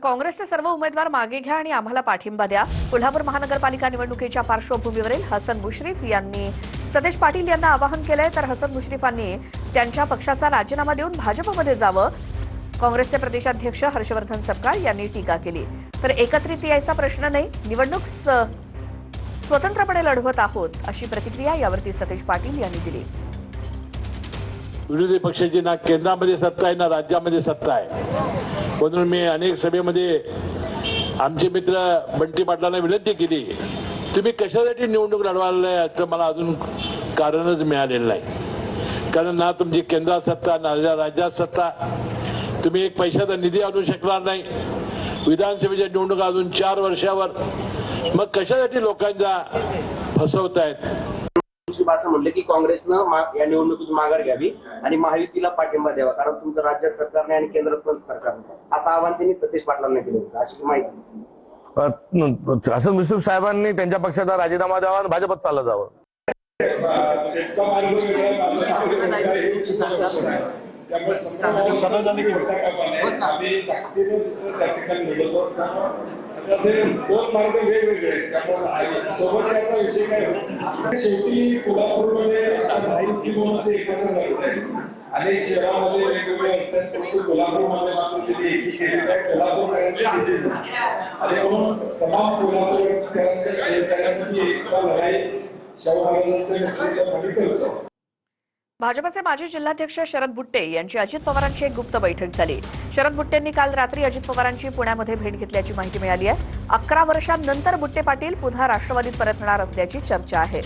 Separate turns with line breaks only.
काँग्रेसचे सर्व उमेदवार मागे घ्या आणि आम्हाला पाठिंबा द्या। कोल्हापूर महानगरपालिका निवडणुकीच्या पार्श्वभूमीवरील हसन मुश्रीफ यांनी सतेज पाटील यांना आवाहन केलंय, तर हसन मुश्रीफांनी त्यांच्या पक्षाचा राजीनामा देऊन भाजपमध्ये जावं। काँग्रेसचे प्रदेशाध्यक्ष हर्षवर्धन सपकाळ यांनी टीका केली। तर एकत्रित यायचा प्रश्न नाही, निवडणूक स्वतंत्रपणे लढवत आहोत, अशी प्रतिक्रिया यावरती सतेज पाटील यांनी दिली।
विरोधी पक्षाची ना केंद्रामध्ये सत्ता आहे ना राज्यामध्ये सत्ता आहे, म्हणून मी अनेक सभेमध्ये आमचे मित्र बंटी पाटलांना विनंती केली, तुम्ही कशासाठी निवडणूक लढवायला याचं मला अजून कारणच मिळालेलं नाही। कारण ना तुमची केंद्रात सत्ता ना राज्यात सत्ता, तुम्ही एक पैशाचा निधी आणू शकणार नाही, विधानसभेच्या निवडणुका अजून 4 वर्षावर, मग कशासाठी लोकांचा फसवतायत।
असं म्हणले की काँग्रेसनं या निवडणुकीत माघार घ्यावी आणि महायुतीला पाठिंबा द्यावा, कारण तुमचं राज्य सरकारने आणि केंद्रात पण सरकारने, असं आवाहन त्यांनी सतेज पाटलांना केलं होतं, अशी माहिती।
हसन मुश्रीफ साहेबांनी त्यांच्या पक्षाचा राजीनामा द्यावा आणि भाजपत चाललं जावं।
दोन मार्ग वेगवेगळे आहेत, त्यामुळे सोबत याचा विषय काय होतो। शेवटी कोल्हापूरमध्ये एकत्र लढत आहे, अनेक शहरामध्ये वेगवेगळे लढतात, कोल्हापूरमध्ये मात्र त्यांनी एकी केलेली आहे, कोल्हापूरकरांची आणि म्हणून तमाम कोल्हापूरकरांच्या सहकार्यामध्ये एकता लढाई शाहू महाराजांच्या नेतृत्वाखाली करतो।
भाजपचे माजी जिल्हाध्यक्ष शरद बुट्टे यांची अजित पवारांची एक गुप्त बैठक झाली। शरद बुट्टेंनी काल रात्री अजित पवारांची पुण्यामध्ये भेट घेतल्याची माहिती मिळाली आहे। 11 वर्षांनंतर बुट्टे पाटील पुन्हा राष्ट्रवादीत परतणार असल्याची चर्चा आहे।